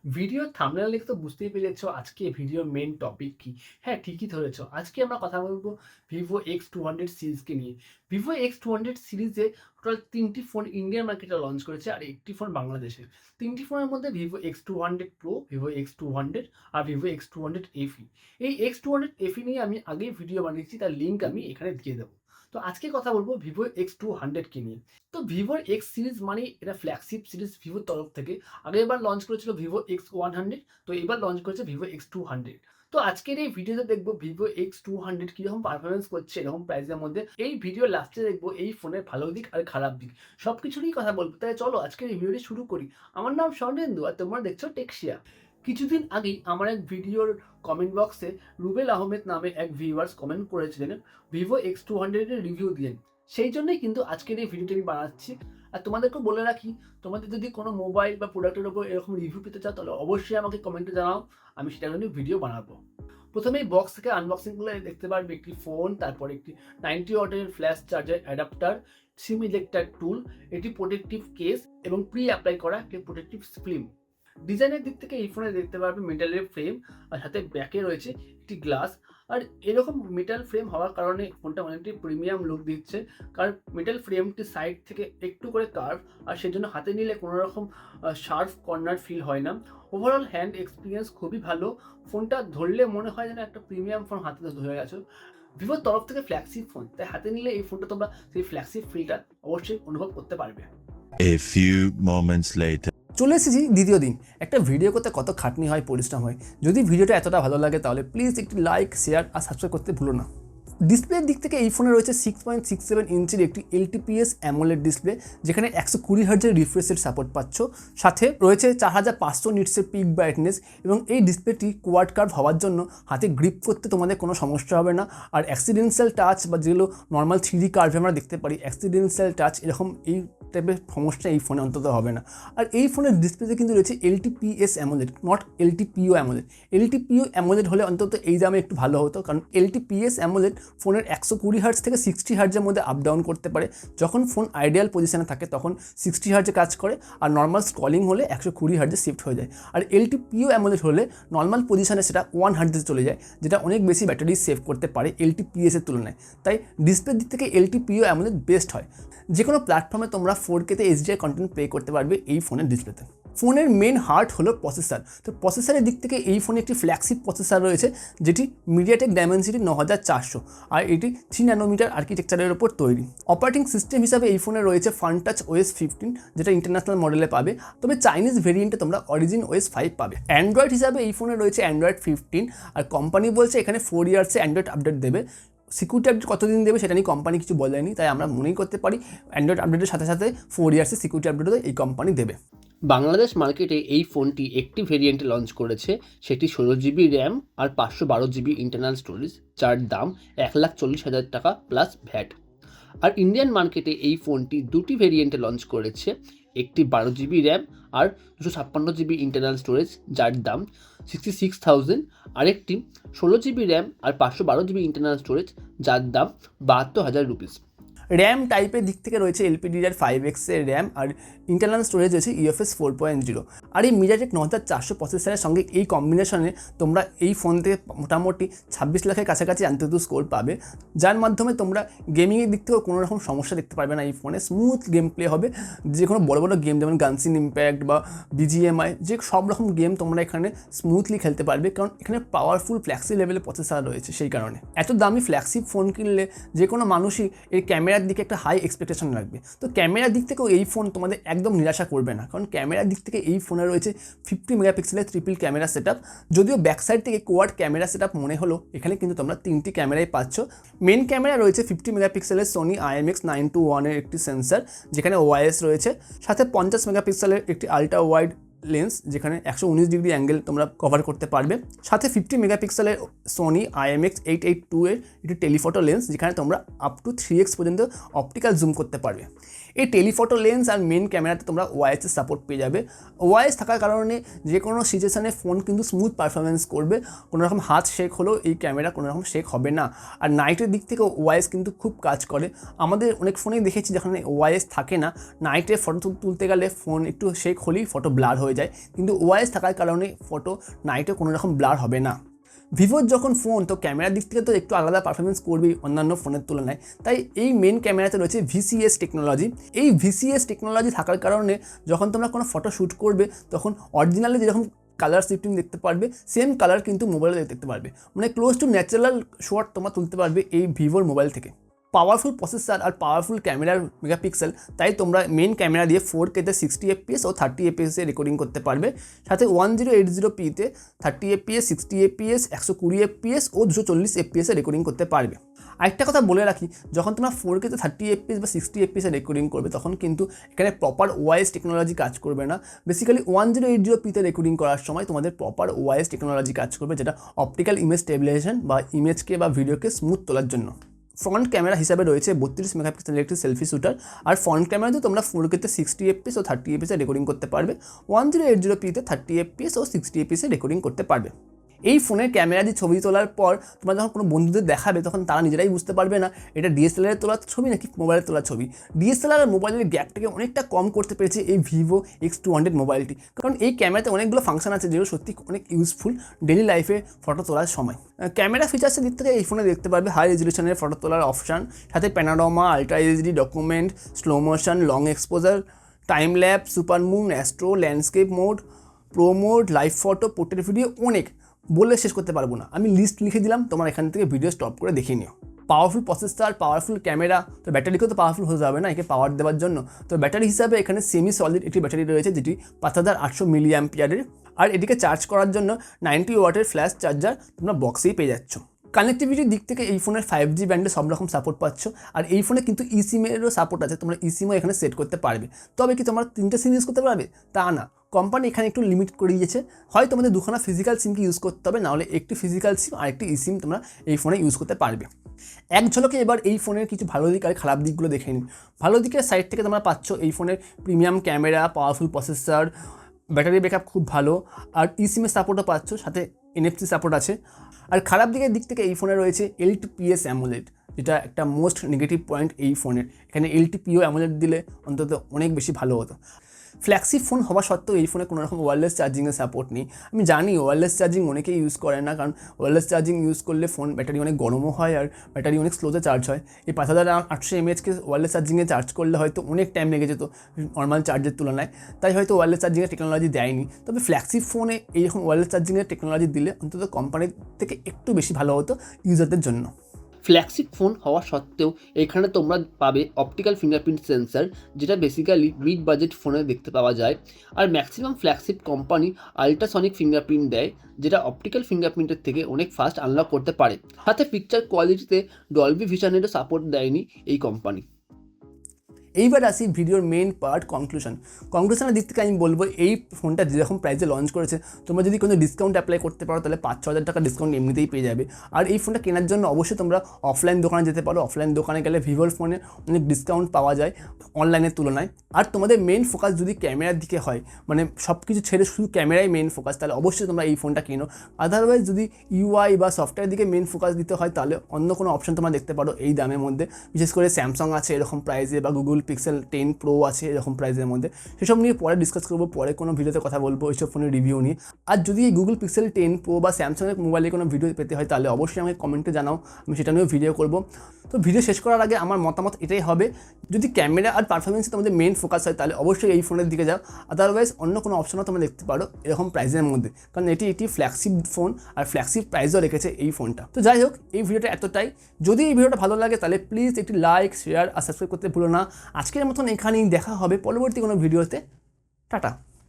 ভিডিওর থাম্বনেল দেখে তো বুঝতেই পেরেছো আজকে ভিডিওর মেইন টপিক কি। হ্যাঁ, ঠিকই ধরেছো। আজকে আমরা কথা বলবো Vivo X200 সিরিজকে নিয়ে। Vivo X200 সিরিজে টোটাল ৩টি ফোন ইন্ডিয়ান মার্কেটে লঞ্চ করেছে আর ১টি ফোন বাংলাদেশের। ৩টি ফোনের মধ্যে Vivo X200 Pro, Vivo X200 আর Vivo X200 FE। এই X200 FE নিয়ে আমি আগেই ভিডিও বানিয়েছি, তার লিঙ্ক আমি এখানে দিয়ে দেবো। তো আজকে কথা বলবো Vivo X200 কে নিয়ে। তো Vivo X সিরিজ মানে এটা ফ্ল্যাগশিপ সিরিজ Vivoর তরফ থেকে। আগেরবার লঞ্চ করেছিল Vivo X100, তো এবার লঞ্চ করেছে Vivo X200। তো আজকের এই ভিডিওতে দেখবো Vivo X200 কিরকম পারফরমেন্স করছে এরকম প্রাইসের মধ্যে। এই ভিডিও লাস্টে দেখবো এই ফোনের ভালো দিক আর খারাপ দিক সবকিছুরই কথা বলবো। তাই চলো আজকের এই ভিডিওটি শুরু করি। আমার নাম স্বর্ণেন্দু আর তোমরা দেখছো টেকশিয়া। কিছুদিন আগেই আমার এক ভিডিওর কমেন্ট বক্সে রুবেল আহমেদ নামে এক ভিউয়ার্স কমেন্ট করেছিলেন Vivo X200 এর রিভিউ দিলেন। সেই জন্যই কিন্তু আজকের এই ভিডিওটি আমি বানাচ্ছি। আর তোমাদেরকেও বলে রাখি, তোমাদের যদি কোনো মোবাইল বা প্রোডাক্টের উপর এরকম রিভিউ পেতে চাও তাহলে অবশ্যই আমাকে কমেন্টে জানাও, আমি সেটা নিয়ে ভিডিও বানাবো। প্রথমেই বক্স থেকে আনবক্সিংগুলো দেখতে পারবে একটি ফোন, তারপর একটি 90 ওয়াটের ফ্ল্যাশ চার্জার অ্যাডাপ্টার, সিম ইজেক্টার টুল, এটি প্রোটেক্টিভ কেস এবং প্রি অ্যাপ্লাই করা একটি প্রোটেক্টিভ ফিল্ম। ডিজাইনের দিক থেকে এই ফোনে দেখতে পারবে মেটালের ফ্রেম আর সাথে ব্যাকে রয়েছে একটি গ্লাস। আর এরকম মেটাল ফ্রেম হওয়ার কারণে ফোনটা অনেকটাই প্রিমিয়াম লুক দিচ্ছে, কারণ মেটাল ফ্রেমটি সাইড থেকে একটু করে কার্ভ আর সেজন্য হাতে নিলে কোনো রকম শার্প কর্নার ফিল হয় না। ওভারঅল হ্যান্ড এক্সপিরিয়েন্স খুবই ভালো। ফোনটা ধরলে মনে হয় যেন একটা প্রিমিয়াম ফোন হাতে ধরে গেছো। ভিভোর তরফ থেকে ফ্ল্যাগশিপ ফোন, তাই হাতে নিলে এই ফোনটা তোমরা সেই ফ্ল্যাগশিপ ফিলটা অবশ্যই অনুভব করতে পারবে। A few moments later. চলে এসেছি দ্বিতীয় দিন। একটা ভিডিও করতে কত খাটনি হয়, পরিশ্রম হয়। যদি ভিডিওটা এতটা ভালো লাগে তাহলে প্লিজ একটি লাইক, শেয়ার আর সাবস্ক্রাইব করতে ভুলো না। ডিসপ্লের দিক থেকে এই ফোনে রয়েছে 6.67 ইঞ্চির একটি LTPS অ্যামোলেড ডিসপ্লে, যেখানে 120 হার্টজের রিফ্রেশ রেট সাপোর্ট পাচ্ছ। সাথে রয়েছে 4500 নিটসের পিক ব্রাইটনেস এবং এই ডিসপ্লেটি কোয়াড কার্ভ হওয়ার জন্য হাতে গ্রিপ করতে তোমাদের কোনো সমস্যা হবে না। আর অ্যাক্সিডেন্সিয়াল টাচ বা যেগুলো নর্মাল 3D কার্ভে আমরা দেখতে পারি অ্যাক্সিডেন্সিয়াল টাচ, এরকম এই টাইপের সমস্যা এই ফোনে অন্তত হবে না। আর এই ফোনের ডিসপ্লেতে কিন্তু রয়েছে LTPS AMOLED, not LTPO AMOLED. LTPO AMOLED হলে অন্তত এই দামে একটু ভালো হতো, কারণ LTPS অ্যামোলেড ফোনের 120 হার্টজ থেকে 60 হার্টজের মধ্যে আপ ডাউন করতে পারে। যখন ফোন আইডিয়াল পজিশনে থাকে তখন 60 হার্টজে কাজ করে, আর নর্মাল স্ক্রলিং হলে 120 হার্টজে শিফট হয়ে যায়। আর LTPO অ্যামোলেড হলে নর্মাল পজিশনে সেটা 1 হার্টজে চলে যায়, যেটা অনেক বেশি ব্যাটারি সেভ করতে পারে LTPS এর তুলনায়। তাই ডিসপ্লের দিক থেকে LTPO অ্যামোলেড বেস্ট হয়। যে কোনো প্ল্যাটফর্মে তোমরা 4Kতে HDR কন্টেন্ট প্লে করতে পারবে এই ফোনের ডিসপ্লেতে। ফোনের মেন হার্ট হলো প্রসেসর। তো প্রসেসরের দিক থেকে এই ফোনে একটি ফ্ল্যাগশিপ প্রসেসর রয়েছে, যেটি মিডিয়াটেক ডায়মেনসিটি 9400, আর এটি 3 ন্যানোমিটার আর্কিটেকচারের ওপর তৈরি। অপারেটিং সিস্টেম হিসাবে এই ফোনে রয়েছে ফানটাচ OS 15, যেটা ইন্টারন্যাশনাল মডেলে পাবে, তবে চাইনিজ ভেরিয়েন্টে তোমরা অরিজিন OS 5 পাবে। অ্যান্ড্রয়েড হিসাবে এই ফোনে রয়েছে অ্যান্ড্রয়েড 15, আর কোম্পানি বলছে এখানে 4 ইয়ার্সে অ্যান্ড্রয়েড আপডেট দেবে। সিকিউরিটি আপডেট কতদিন দেবে সেটা নিয়ে কোম্পানি কিছু বলেনি, তাই আমরা মনেই করতে পারি অ্যান্ড্রয়েড আপডেটের সাথে সাথে 4 ইয়ার্সের সিকিউরিটি আপডেটও এই কোম্পানি দেবে। বাংলাদেশ মার্কেটে এই ফোনটি একটি ভেরিয়েন্টে লঞ্চ করেছে, সেটি 16GB র্যাম আর 512GB ইন্টারনাল স্টোরেজ, যার দাম 1,40,000 টাকা প্লাস ভ্যাট। আর ইন্ডিয়ান মার্কেটে এই ফোনটি দুটি ভেরিয়েন্টে লঞ্চ করেছে, একটি 12GB র্যাম আর 256GB ইন্টারনাল স্টোরেজ, যার দাম 66,000, আরেকটি 16GB র্যাম আর 512GB ইন্টারনাল স্টোরেজ, যার দাম 72,000 রুপিস। র্যাম টাইপের দিক থেকে রয়েছে LPDDR5X এর র্যাম, আর ইন্টারনাল স্টোরেজ রয়েছে UFS 4.0। আর এই মিডিয়াটেক 9400 প্রসেসরের সঙ্গে এই কম্বিনেশনে তোমরা এই ফোন থেকে মোটামুটি 26 লাখের কাছাকাছি আন্তর্জাতিক স্কোর পাবে, যার মাধ্যমে তোমরা গেমিংয়ের দিক থেকেও কোনো রকম সমস্যা দেখতে পারবে না। এই ফোনে স্মুথ গেম প্লে হবে। যে কোনো বড় বড় গেম যেমন গানসিন ইম্প্যাক্ট বা BGMI, যে সব রকম গেম তোমরা এখানে স্মুথলি খেলতে পারবে, কারণ এখানে পাওয়ারফুল ফ্ল্যাক্সি লেভেলের প্রসেসর রয়েছে। সেই কারণে এত দামি ফ্ল্যাগশিপ ফোন কিনলে যে কোনো মানুষই এর ক্যামেরার দিকে একটা হাই এক্সপেকটেশন রাখবে। তো ক্যামেরার দিক থেকেও এই ফোন তোমাদের একদম নিরাশা করবে না, কারণ ক্যামেরার দিক থেকে এই ফোনে রয়েছে 50 মেগাপিক্সেলের ট্রিপল ক্যামেরা সেটআপ। যদিও ব্যাক সাইড থেকে কোয়াড ক্যামেরা সেটআপ মনে হলো, এখানে কিন্তু তোমরা 3টি ক্যামেরাই পাচ্ছ। মেন ক্যামেরা রয়েছে 50 মেগাপিক্সেলের সোনি IMX921 এর একটি সেন্সার, যেখানে OIS রয়েছে, সাথে 50 মেগাপিক্সেলের একটি আলট্রা ওয়াইড লেন্স, যেখানে 119 ডিগ্রি অ্যাঙ্গেল তোমরা কভার করতে পারবে, সাথে 50 মেগাপিক্সেলের সোনি IMX882 এর একটি টেলিফটো লেন্স, যেখানে তোমরা আপ টু 3x পর্যন্ত অপটিক্যাল জুম করতে পারবে। এই টেলিফটো লেন্স আর মেন ক্যামেরাতে তোমরা OIS এর সাপোর্ট পেয়ে যাবে। OIS থাকার কারণে যে কোনো সিচুয়েশানে ফোন কিন্তু স্মুথ পারফরমেন্স করবে, কোনো রকম হাত শেক হলেও এই ক্যামেরা কোনো রকম শেক হবে না। আর নাইটের দিক থেকেও OIS কিন্তু খুব কাজ করে। আমাদের অনেক ফোনেই দেখেছি যেখানে OIS থাকে না, নাইটে ফটো তুলতে গেলে ফোন একটু শেক হলেই ফটো ব্লার হয়ে হয়ে যায়, কিন্তু ওআইএস থাকার কারণে ফটো নাইটে কোনো রকম ব্লার হবে না। ভিভোর যখন ফোন, তো ক্যামেরার দিক থেকে তো একটু আলাদা পারফরমেন্স করবেই অন্যান্য ফোনের তুলনায়, তাই এই মেন ক্যামেরাতে রয়েছে VCS টেকনোলজি। এই VCS টেকনোলজি থাকার কারণে যখন তোমরা কোনো ফটো শ্যুট করবে তখন অরিজিনালি যেরকম কালার শিফটিং দেখতে পারবে, সেম কালার কিন্তু মোবাইলে দেখতে পারবে, মানে ক্লোজ টু ন্যাচারাল শট তোমরা তুলতে পারবে এই ভিভোর মোবাইল থেকে। পাওয়ারফুল প্রসেসর আর পাওয়ারফুল ক্যামেরার মেগাপিক্সেল, তাই তোমরা মেন ক্যামেরা দিয়ে 4K-তে 60 FPS ও 30 FPS রেকর্ডিং করতে পারবে, সাথে 1080p-তে 30 FPS, 60 FPS, 120 FPS ও 240 FPS রেকর্ডিং করতে পারবে। আরেকটা কথা বলে রাখি, যখন তোমরা 4K-তে 30 FPS বা 60 FPS রেকর্ডিং করবে তখন কিন্তু এখানে প্রপার ওআইএস টেকনোলজি কাজ করবে না। বেসিক্যালি 1080p-তে রেকর্ডিং করার সময় তোমাদের প্রপার ওআইএস টেকনোলজি কাজ করবে, যেটা অপটিক্যাল ইমেজ স্টেবিলাইজেশন বা ইমেজকে বা ভিডিওকে স্মুথ তোলার জন্য। ফ্রন্ট ক্যামেরা হিসাবে রয়েছে 32 মেগাপিক্সেলের একটি সেলফি শুটার, আর ফ্রন্ট ক্যামেরাতে তোমরা 4K-তে 60 FPS ও 30 FPS রেকর্ডিং করতে পারবে, 1080p-তে 30 FPS ও 60 FPS রেকর্ডিং করতে পারবে। এই ফোনের ক্যামেরা দিয়ে ছবি তোলার পর তোমরা যখন কোনো বন্ধুদের দেখাবে তখন তারা নিজেরাই বুঝতে পারবে না এটা ডিএসএলআর তোলার ছবি নাকি মোবাইলের তোলা ছবি। ডিএসএলআর আর মোবাইলের গ্যাপটাকে অনেকটা কম করতে পেরেছে এই ভিভো X200 মোবাইলটি, কারণ এই ক্যামেরাতে অনেকগুলো ফাংশন আছে যেগুলো সত্যি অনেক ইউজফুল ডেলি লাইফে ফটো তোলার সময়। ক্যামেরা ফিচার্সের দিক থেকে এই ফোনে দেখতে পারবে হাই রেজলিউশনের ফটো তোলার অপশান, সাথে panorama, ultra HD, document, slow motion, long exposure, time lapse, super moon, astro, landscape mode, pro mode, live photo, portrait video, অনেক বলে শেষ করতে পারবো না। আমি লিস্ট লিখে দিলাম, তোমার এখান থেকে ভিডিও স্টপ করে দেখে নিও। পাওয়ারফুল প্রসেসর, পাওয়ারফুল ক্যামেরা, তো ব্যাটারিকেও তো পাওয়ারফুল হতে যাবে না একে পাওয়ার দেওয়ার জন্য। তো ব্যাটারি হিসাবে এখানে সেমি সলিড একটি ব্যাটারি রয়েছে যেটি 5800 mAh, আর এটিকে চার্জ করার জন্য 90 ওয়াটের ফ্ল্যাশ চার্জার তোমরা বক্সেই পেয়ে যাচ্ছ। কানেক্টিভিটির দিক থেকে এই ফোনের 5G ব্যান্ডে সব রকম সাপোর্ট পাচ্ছ, আর এই ফোনে কিন্তু eSIM-এরও সাপোর্ট আছে, তোমরা eSIM-ও এখানে সেট করতে পারবে। তবে কি তোমরা 3টে সিম ইউজ করতে পারবে তা না, কোম্পানি এখানে একটু লিমিট করে দিয়েছে, হয় তোমাদের দুখানা ফিজিক্যাল সিমকে ইউজ করতে হবে, নাহলে একটি ফিজিক্যাল সিম আর একটি eSIM তোমরা এই ফোনে ইউজ করতে পারবে। এক ঝলকে এবার এই ফোনের কিছু ভালো দিক আর খারাপ দিকগুলো দেখে নিন। ভালো দিকের সাইড থেকে তোমরা পাচ্ছ এই ফোনের premium camera, powerful processor, battery backup খুব ভালো, আর eSIM-এর সাপোর্টও পাচ্ছ, সাথে NFC সাপোর্ট আছে। আর খারাপ দিকের দিক থেকে এই ফোনে রয়েছে LTPS AMOLED, যেটা একটা মোস্ট নেগেটিভ পয়েন্ট এই ফোনের। এখানে LTPO AMOLED দিলে অন্তত অনেক বেশি ভালো হতো। ফ্ল্যাগশিপ ফোন হওয়া সত্ত্বেও এই ফোনে কোনো রকম ওয়্যারলেস চার্জিংয়ের সাপোর্ট নেই। আমি জানি ওয়্যারলেস চার্জিং অনেকেই ইউজ করে না, কারণ ওয়্যারলেস চার্জিং ইউজ করলে ফোন ব্যাটারি অনেক গরমও হয় আর ব্যাটারি অনেক স্লোতে চার্জ হয়। এই 5800 mAhকে ওয়্যারলেস চার্জিংয়ে চার্জ করলে হয়তো অনেক টাইম লেগে যেত নর্মাল চার্জের তুলনায়, তাই হয়তো ওয়্যারলেস চার্জিংয়ের টেকনোলজি দেয়নি। তবে ফ্ল্যাগশিপ ফোনে এইরকম ওয়্যারলেস চার্জিংয়ের টেকনোলজি দিলে অন্তত কোম্পানির থেকে একটু বেশি ভালো হতো ইউজারদের জন্য। ফ্ল্যাগশিপ ফোন হওয়া সত্ত্বেও এখানে তোমরা পাবে অপটিক্যাল ফিঙ্গারপ্রিন্ট সেন্সার, যেটা বেসিক্যালি মিড বাজেট ফোনে দেখতে পাওয়া যায়। আর maximum flagship company ultrasonic fingerprint দেয়, যেটা অপটিক্যাল ফিঙ্গারপ্রিন্টের থেকে অনেক ফাস্ট আনলক করতে পারে। সাথে পিকচার কোয়ালিটিতে ডলবি ভিশনেরও সাপোর্ট দেয়নি এই কোম্পানি। এইবার আসি ভিডিওর মেন পার্ট, কনক্লুশনের দিক থেকে আমি বলবো এই ফোনটা যেরকম প্রাইসে লঞ্চ করেছে, তোমরা যদি কোনো ডিসকাউন্ট অ্যাপ্লাই করতে পারো তাহলে 5-6 টাকা ডিসকাউন্ট এমনিতেই পেয়ে যাবে। আর এই ফোনটা কেনার জন্য অবশ্যই তোমরা অফলাইন দোকানে যেতে পারো, অফলাইন দোকানে গেলে ভিভোর ফোনে অনেক ডিসকাউন্ট পাওয়া যায় অনলাইনের তুলনায়। আর তোমাদের মেন ফোকাস যদি ক্যামেরার দিকে হয়, মানে সব কিছু ছেড়ে শুধু ক্যামেরাই মেন ফোকাস, তাহলে অবশ্যই তোমরা এই ফোনটা কেনো। আদারওয়াইজ যদি UI বা সফটওয়্যার দিকে মেন ফোকাস দিতে হয় তাহলে অন্য কোনো অপশন তোমরা দেখতে পারো এই দামের মধ্যে। বিশেষ করে স্যামসাং আছে এরকম প্রাইসে, বা গুগল পিক্সেল 10 Pro আছে এরকম প্রাইসের মধ্যে। সেসব নিয়ে পরে ডিসকাস করবো, পরে কোনো ভিডিওতে কথা বলবো এইসব ফোনের রিভিউ নিয়ে। আর যদি এই গুগল পিক্সেল 10 Pro বা স্যামসাংয়ের মোবাইলে কোনো ভিডিও পেতে হয় তাহলে অবশ্যই আমাকে কমেন্টে জানাও, আমি সেটা নিয়েও ভিডিও করবো। তো ভিডিও শেষ করার আগে আমার মতামত এটাই হবে, যদি ক্যামেরা আর পারফরমেন্সে তোমাদের মেন ফোকাস হয় তাহলে অবশ্যই এই ফোনের দিকে যাও। আদারওয়াইজ অন্য কোনো অপশনও তোমরা দেখতে পারো এরকম প্রাইসের মধ্যে, কারণ এটি একটি ফ্ল্যাগশিপ ফোন আর ফ্ল্যাগশিপ প্রাইসও রেখেছে এই ফোনটা। তো যাই হোক, এই ভিডিওটা এতটাই। যদি এই ভিডিওটা ভালো লাগে তাহলে প্লিজ একটি লাইক, শেয়ার আর সাবস্ক্রাইব করতে ভুলো না। আজকের মতন এখানেই দেখা হবে পরবর্তী কোনো ভিডিওতে। টাটা।